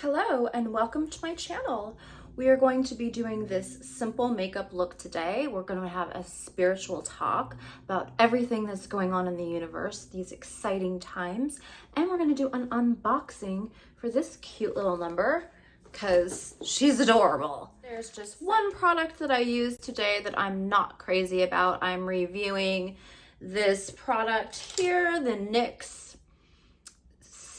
Hello and welcome to my channel. We are going to be doing this simple makeup look today. We're going to have a spiritual talk about everything that's going on in the universe, these exciting times, and we're going to do an unboxing for this cute little number because she's adorable. There's just one product that I use today that I'm not crazy about. I'm reviewing this product here, the NYX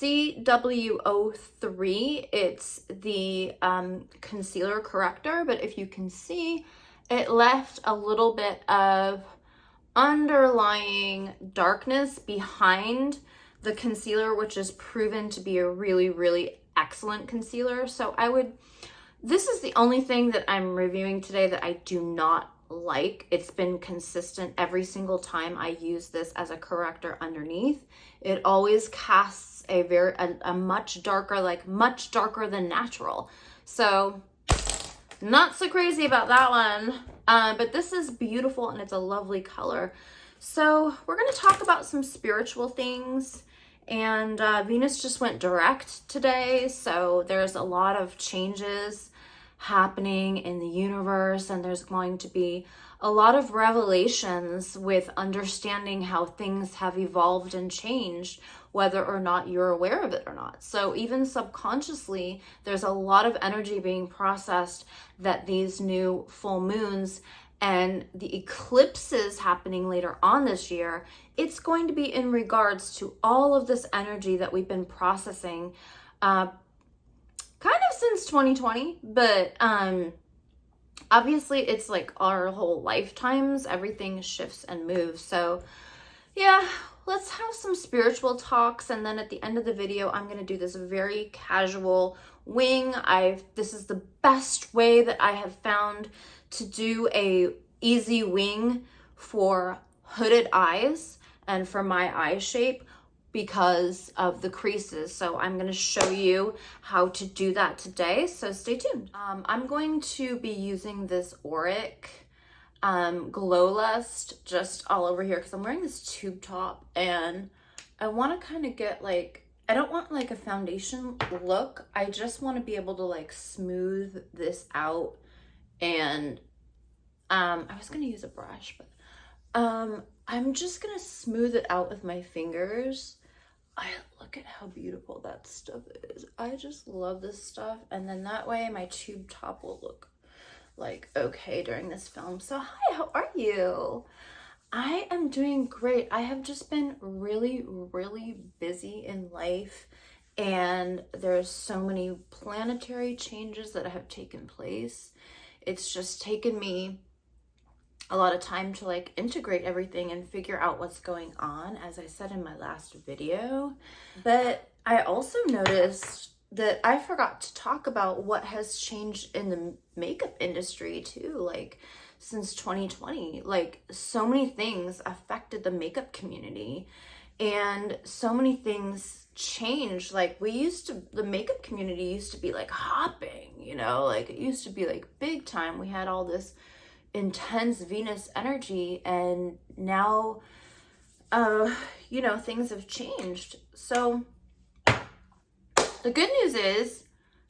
CW03. It's the concealer corrector, but if you can see, it left a little bit of underlying darkness behind the concealer, which is proven to be a really excellent concealer. So this is the only thing that I'm reviewing today that I do not like. It's been consistent every single time I use this as a corrector underneath. It always casts a much darker, much darker than natural. So not so crazy about that one. But this is beautiful and it's a lovely color. So we're going to talk about some spiritual things. And Venus just went direct today. So there's a lot of changes happening in the universe, and there's going to be a lot of revelations with understanding how things have evolved and changed, whether or not you're aware of it or not. So even subconsciously, there's a lot of energy being processed that these new full moons and the eclipses happening later on this year, it's going to be in regards to all of this energy that we've been processing kind of since 2020, but obviously it's like our whole lifetimes, everything shifts and moves. So yeah, let's have some spiritual talks, and then at the end of the video, I'm going to do this very casual wing. This is the best way that I have found to do a easy wing for hooded eyes and for my eye shape, because of the creases. So I'm going to show you how to do that today, so stay tuned. I'm going to be using this Auric Glow Lust just all over here because I'm wearing this tube top and I want to kind of get I don't want a foundation look. I just want to be able to smooth this out, and I was going to use a brush, but I'm just going to smooth it out with my fingers. Look at how beautiful that stuff is. I just love this stuff. And then that way my tube top will look okay during this film. So hi, how are you? I am doing great. I have just been really busy in life, and there's so many planetary changes that have taken place. It's just taken me a lot of time to integrate everything and figure out what's going on, as I said in my last video. But I also noticed that I forgot to talk about what has changed in the makeup industry too, since 2020. So many things affected the makeup community, and so many things changed. The makeup community used to be hopping, it used to be big time. We had all this intense Venus energy, and now things have changed. So the good news is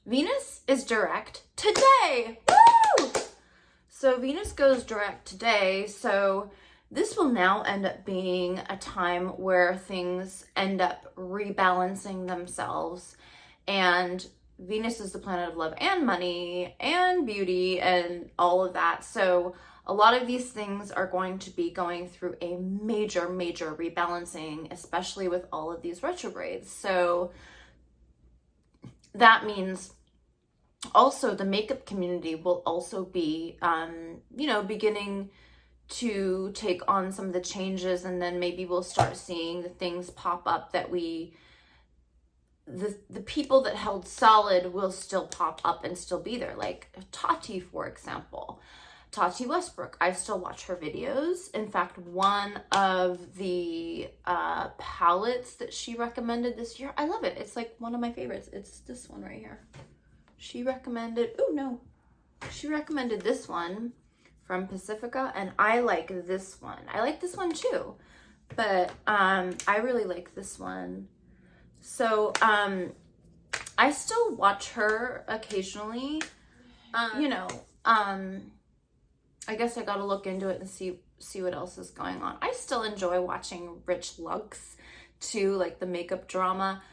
Venus is direct today. Woo! So Venus goes direct today, so this will now end up being a time where things end up rebalancing themselves, and Venus is the planet of love and money and beauty and all of that. So a lot of these things are going to be going through a major rebalancing, especially with all of these retrogrades. So that means also the makeup community will also be, beginning to take on some of the changes, and then maybe we'll start seeing the things pop up that the people that held solid will still pop up and still be there, like Tati, for example. Tati Westbrook, I still watch her videos. In fact, one of the palettes that she recommended this year, I love it. It's one of my favorites. It's this one right here. She recommended this one from Pacifica, and I like this one. I like this one too, but I really like this one. So I still watch her occasionally. You know, I guess I gotta look into it and see what else is going on. I still enjoy watching Rich Lux too, like the makeup drama,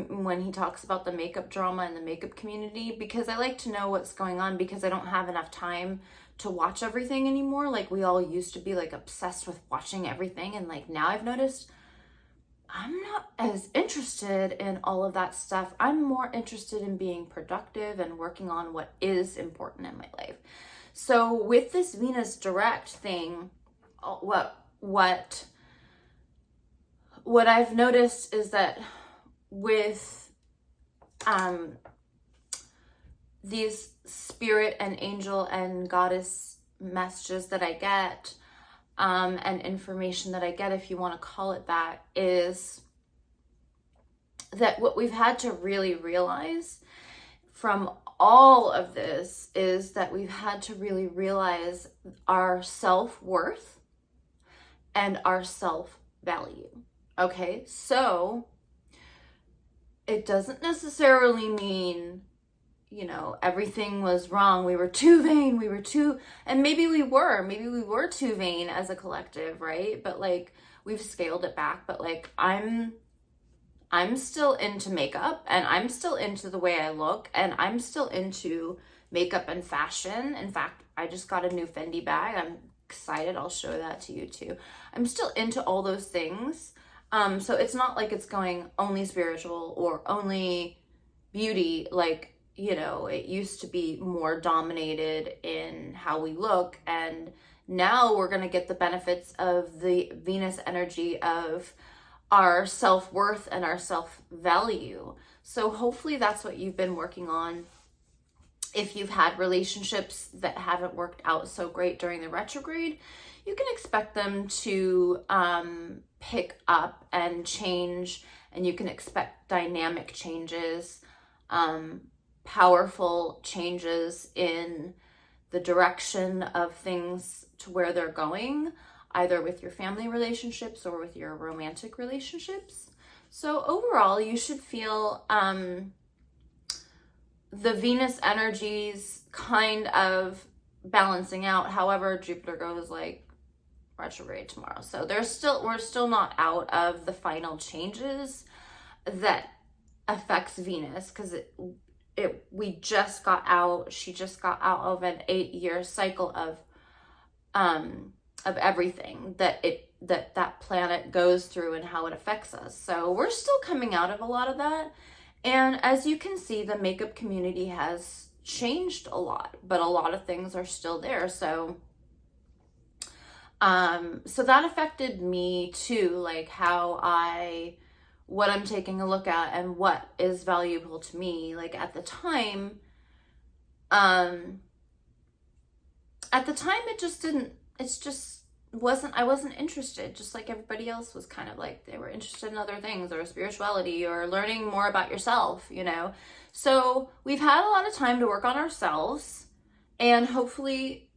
when he talks about the makeup drama and the makeup community, because I like to know what's going on, because I don't have enough time to watch everything anymore. Like we all used to be like obsessed with watching everything, and like now I've noticed I'm not as interested in all of that stuff. I'm more interested in being productive and working on what is important in my life. So with this Venus direct thing, what I've noticed is that with these spirit and angel and goddess messages that I get, and information that I get, if you want to call it that, is that what we've had to really realize from all of this is that we've had to really realize our self-worth and our self-value. Okay, so it doesn't necessarily mean, you know, everything was wrong. We were too vain. And maybe we were too vain as a collective, right? But like we've scaled it back. But like I'm still into makeup, and I'm still into the way I look, and I'm still into makeup and fashion. In fact, I just got a new FENDI bag. I'm excited. I'll show that to you too. I'm still into all those things. So it's not like it's going only spiritual or only beauty. Like, you know, it used to be more dominated in how we look, and now we're going to get the benefits of the Venus energy of our self-worth and our self-value. So hopefully that's what you've been working on. If you've had relationships that haven't worked out so great during the retrograde, you can expect them to pick up and change, and you can expect dynamic changes, powerful changes in the direction of things to where they're going, either with your family relationships or with your romantic relationships. So overall, you should feel the Venus energies kind of balancing out. However, Jupiter goes like retrograde tomorrow. So we're still not out of the final changes that affects Venus, because she just got out of an 8-year cycle of everything that planet goes through and how it affects us. So we're still coming out of a lot of that. And as you can see, the makeup community has changed a lot, but a lot of things are still there. So that affected me too, like what I'm taking a look at and what is valuable to me. Like at the time I wasn't interested, just like everybody else was kind of like, they were interested in other things or spirituality or learning more about yourself, you know? So we've had a lot of time to work on ourselves, and hopefully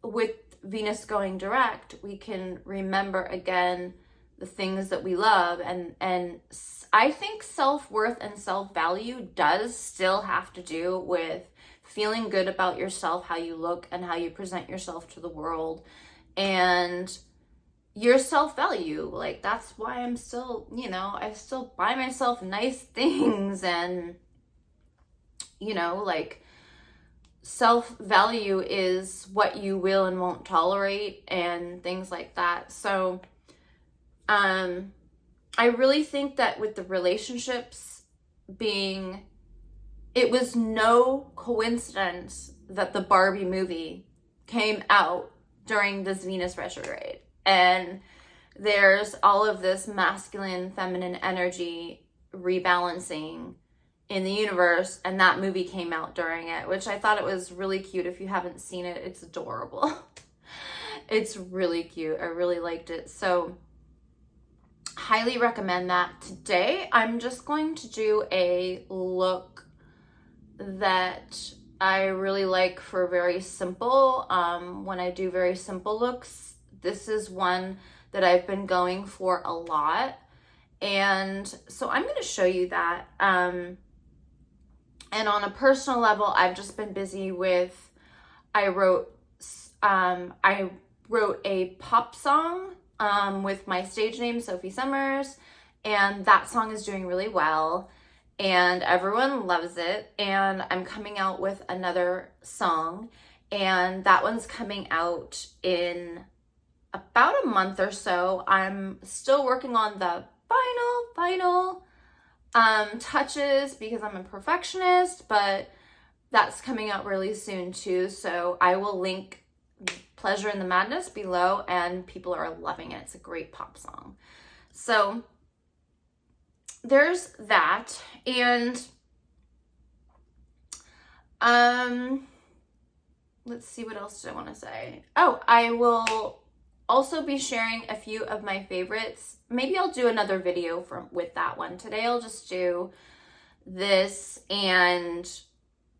with Venus going direct, we can remember again the things that we love. And I think self-worth and self-value does still have to do with feeling good about yourself, how you look and how you present yourself to the world, and your self-value. Like that's why I'm still, you know, I still buy myself nice things, and you know, like self-value is what you will and won't tolerate and things like that. So I really think that with the relationships being, it was no coincidence that the Barbie movie came out during this Venus retrograde. And there's all of this masculine, feminine energy rebalancing in the universe, and that movie came out during it, which I thought it was really cute. If you haven't seen it, it's adorable. It's really cute. I really liked it. So highly recommend that. Today, I'm just going to do a look that I really like for very simple. When I do very simple looks, this is one that I've been going for a lot. And so I'm going to show you that. And on a personal level, I've just been busy with, I wrote a pop song with my stage name, Sophie Summers, and that song is doing really well and everyone loves it. And I'm coming out with another song, and that one's coming out in about a month or so. I'm still working on the final touches because I'm a perfectionist, but that's coming out really soon too. So I will link Pleasure in the Madness below, and people are loving it. It's a great pop song. So there's that. And let's see, what else did I want to say? Oh, I will also be sharing a few of my favorites. Maybe I'll do another video with that one. Today I'll just do this and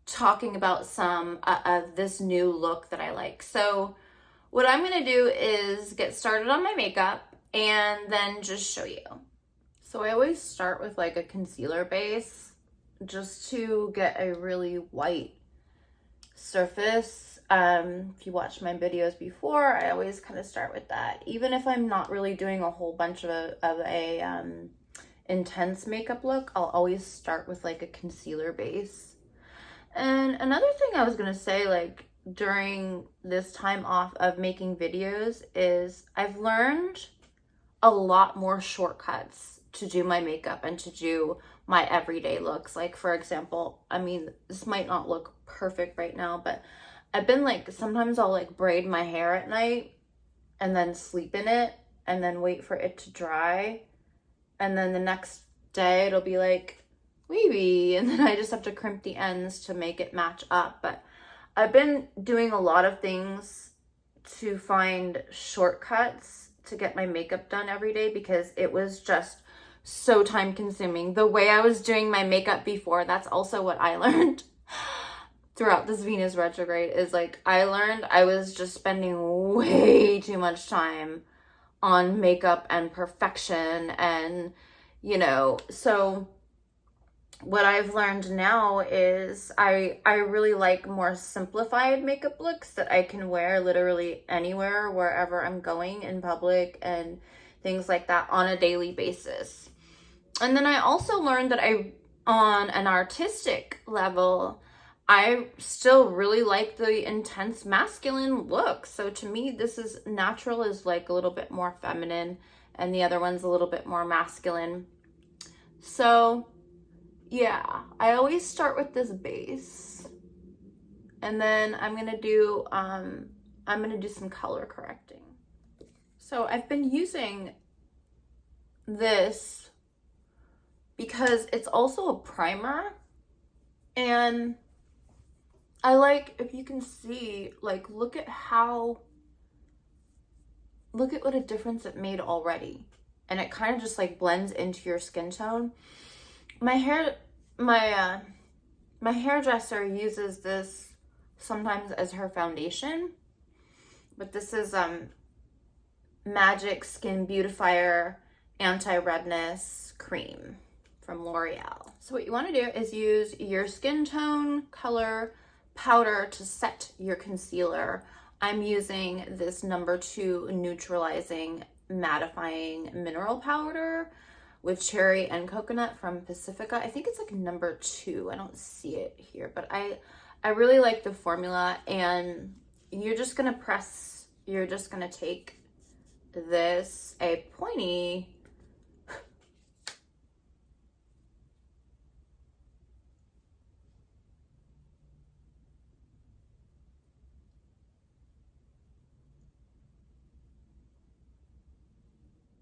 talking about some of this new look that I like. So what I'm going to do is get started on my makeup and then just show you. So I always start with like a concealer base just to get a really white surface. If you watched my videos before, I always kind of start with that. Even if I'm not really doing a whole bunch of a intense makeup look, I'll always start with like a concealer base. And another thing I was gonna say, like during this time off of making videos, is I've learned a lot more shortcuts to do my makeup and to do my everyday looks. Like, for example, I mean, this might not look perfect right now, but I've been like, sometimes I'll like braid my hair at night and then sleep in it and then wait for it to dry. And then the next day it'll be like wavy, and then I just have to crimp the ends to make it match up. But I've been doing a lot of things to find shortcuts to get my makeup done every day because it was just so time consuming. The way I was doing my makeup before, that's also what I learned throughout this Venus retrograde, is like I learned I was just spending way too much time on makeup and perfection, and you know, so what I've learned now is I really like more simplified makeup looks that I can wear literally anywhere, wherever I'm going in public and things like that on a daily basis. And then I also learned that on an artistic level, I still really like the intense masculine look. So to me, this is natural is like a little bit more feminine, and the other one's a little bit more masculine. So yeah, I always start with this base, and then I'm gonna do some color correcting. So I've been using this because it's also a primer, and I like, if you can see, like look at what a difference it made already, and it kind of just like blends into your skin tone. My hairdresser uses this sometimes as her foundation, but this is Magic Skin Beautifier Anti-Redness Cream from L'Oreal. So what you want to do is use your skin tone color powder to set your concealer. I'm using this number 2 neutralizing mattifying mineral powder with cherry and coconut from Pacifica. I think it's like number 2. I don't see it here, but I really like the formula. And you're just gonna take this, a pointy,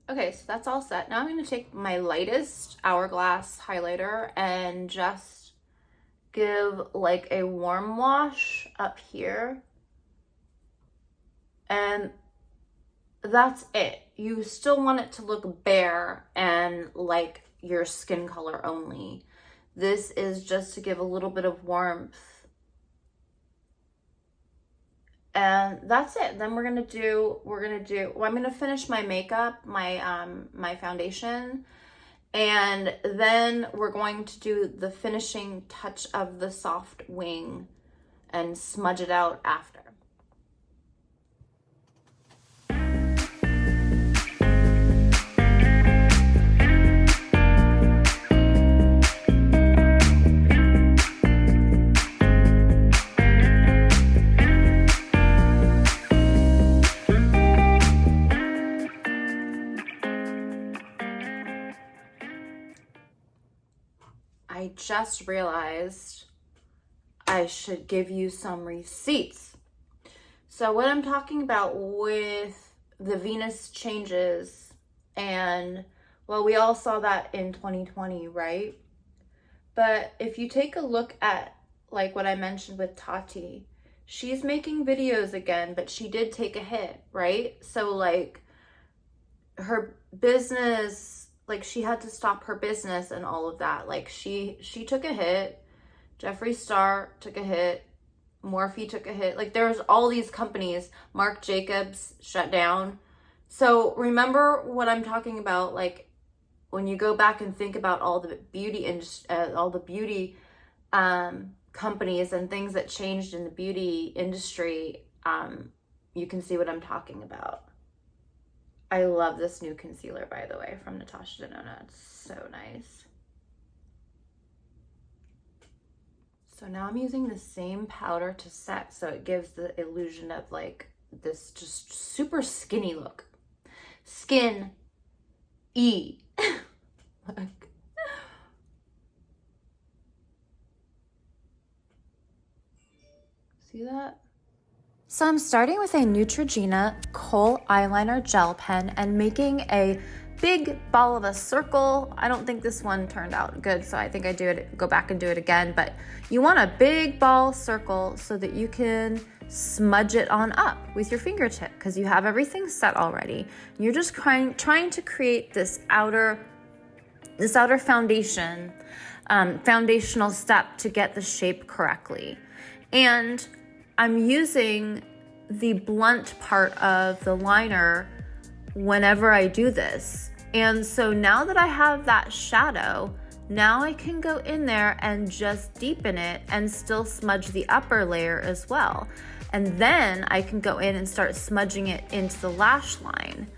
okay, so that's all set. Now I'm going to take my lightest Hourglass highlighter and just give like a warm wash up here. And that's it. You still want it to look bare and like your skin color only. This is just to give a little bit of warmth. And that's it. Then I'm gonna finish my makeup, my foundation, And then we're going to do the finishing touch of the soft wing and smudge it out after. I just realized I should give you some receipts. So what I'm talking about with the Venus changes, and well, we all saw that in 2020, right? But if you take a look at like what I mentioned with Tati, she's making videos again, but she did take a hit, right? So like her business, like she had to stop her business and all of that. Like she took a hit. Jeffree Star took a hit. Morphe took a hit. Like there's all these companies. Marc Jacobs shut down. So remember what I'm talking about. Like when you go back and think about all the beauty companies and things that changed in the beauty industry, you can see what I'm talking about. I love this new concealer, by the way, from Natasha Denona. It's so nice. So now I'm using the same powder to set, so it gives the illusion of like this just super skinny look. Skin E. Look. See that? So I'm starting with a Neutrogena Kohl eyeliner gel pen and making a big ball of a circle. I don't think this one turned out good, so I think I go back and do it again. But you want a big ball circle so that you can smudge it on up with your fingertip because you have everything set already. You're just trying to create this outer foundation, foundational step to get the shape correctly. And I'm using the blunt part of the liner whenever I do this. And so now that I have that shadow, now I can go in there and just deepen it and still smudge the upper layer as well. And then I can go in and start smudging it into the lash line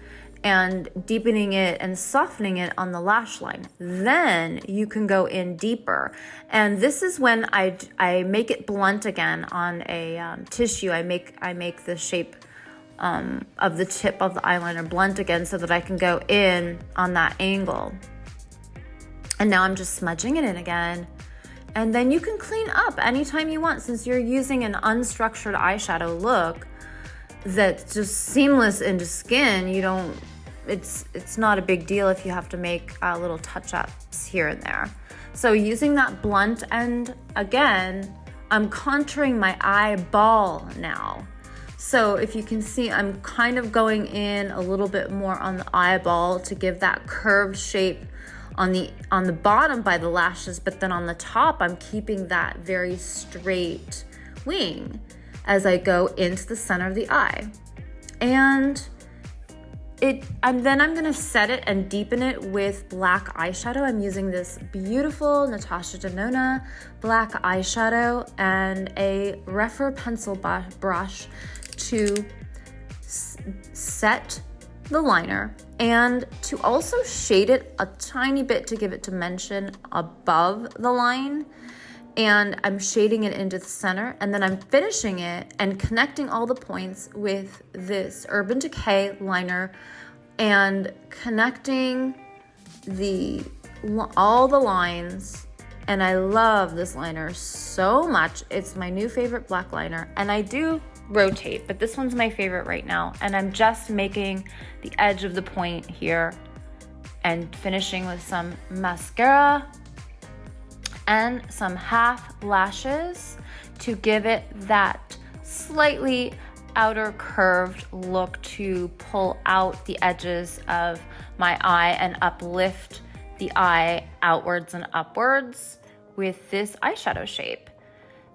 and deepening it and softening it on the lash line. Then you can go in deeper. And this is when I make it blunt again on a tissue. I make the shape of the tip of the eyeliner blunt again so that I can go in on that angle. And now I'm just smudging it in again. And then you can clean up anytime you want, since you're using an unstructured eyeshadow look that's just seamless into skin. It's not a big deal if you have to make little touch-ups here and there. So using that blunt end again, I'm contouring my eyeball now. So if you can see, I'm kind of going in a little bit more on the eyeball to give that curved shape on the bottom by the lashes, but then on the top, I'm keeping that very straight wing as I go into the center of the eye. And then I'm gonna set it and deepen it with black eyeshadow. I'm using this beautiful Natasha Denona black eyeshadow and a Refer pencil brush to set the liner and to also shade it a tiny bit to give it dimension above the line. And I'm shading it into the center, and then I'm finishing it and connecting all the points with this Urban Decay liner and connecting all the lines. And I love this liner so much. It's my new favorite black liner, and I do rotate, but this one's my favorite right now. And I'm just making the edge of the point here and finishing with some mascara and some half lashes to give it that slightly outer curved look to pull out the edges of my eye and uplift the eye outwards and upwards with this eyeshadow shape.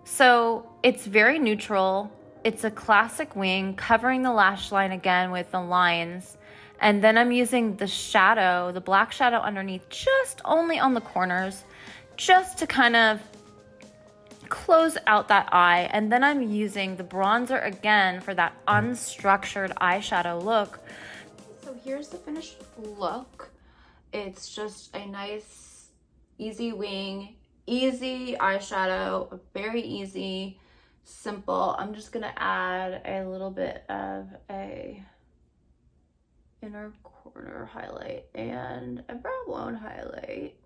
So it's very neutral. It's a classic wing, covering the lash line again with the lines. And then I'm using the shadow, the black shadow underneath, just only on the corners, just to kind of close out that eye. And then I'm using the bronzer again for that unstructured eyeshadow look. So here's the finished look. It's just a nice, easy wing, easy eyeshadow, very easy, simple. I'm just gonna add a little bit of a inner corner highlight and a brow bone highlight.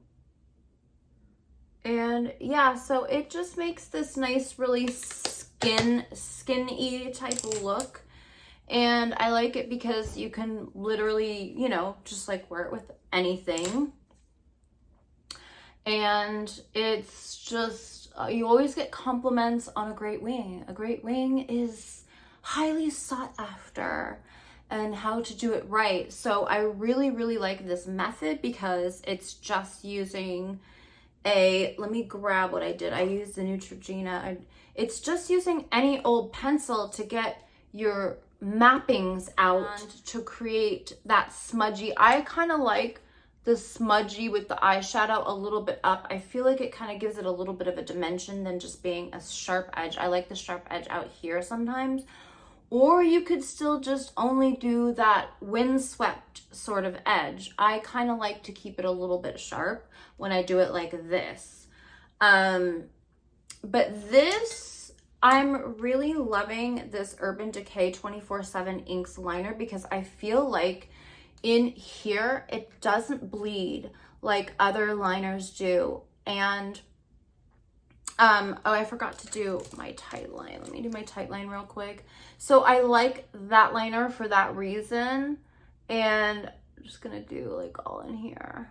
And yeah, so it just makes this nice, really skin-y type of look. And I like it because you can literally, you know, just like wear it with anything. And it's just, you always get compliments on a great wing. A great wing is highly sought after, and how to do it right. So I really, really like this method because it's just using let me grab what I did. I used the Neutrogena. It's just using any old pencil to get your mappings out to create that smudgy. I kind of like the smudgy with the eyeshadow a little bit up. I feel like it kind of gives it a little bit of a dimension than just being a sharp edge. I like the sharp edge out here sometimes. Or you could still just only do that windswept sort of edge. I kind of like to keep it a little bit sharp when I do it like this. But this, I'm really loving this Urban Decay 24/7 Inks liner because I feel like in here, it doesn't bleed like other liners do. And oh, I forgot to do my tight line. Let me do my tight line real quick. So I like that liner for that reason. And I'm just gonna do like all in here.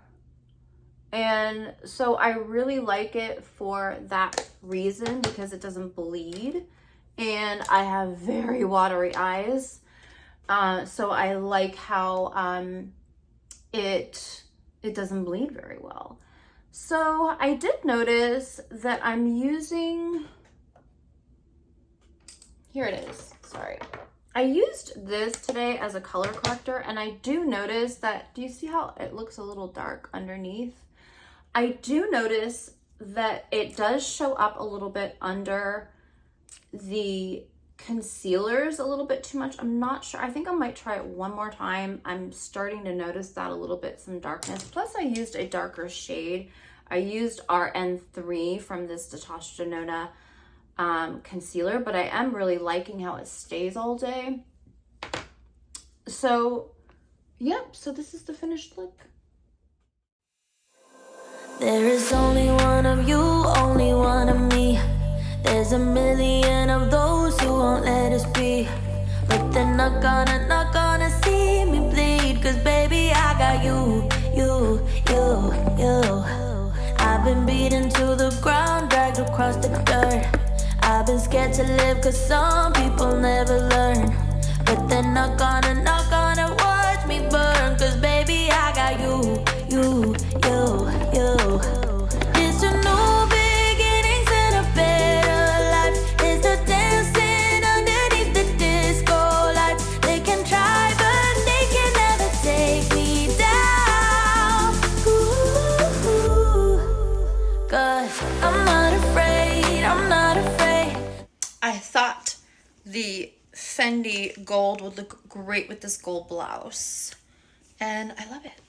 And so I really like it for that reason because it doesn't bleed. And I have very watery eyes. So I like how it doesn't bleed very well. So I did notice that I'm using, here it is, sorry. I used this today as a color corrector, and I do notice that, do you see how it looks a little dark underneath? I do notice that it does show up a little bit under the concealers a little bit too much. I'm not sure. I think I might try it one more time. I'm starting to notice that a little bit, some darkness. Plus I used a darker shade. I used RN3 from this Natasha Denona concealer, but I am really liking how it stays all day. So, yep, so this is the finished look. There is only one of you, only one of me. There's a million of those who won't let us be. But they're not gonna see me bleed. Cause baby, I got you. I've been beaten to the ground, dragged across the dirt. I've been scared to live cause some people never learn. But they're not gonna watch me burn. Cause baby, I got you. It's a new beginnings and a better life. It's the dancing underneath the disco lights. They can try but they can never take me down. Cause I'm not afraid, I'm not afraid. I thought the Fendi gold would look great with this gold blouse, and I love it.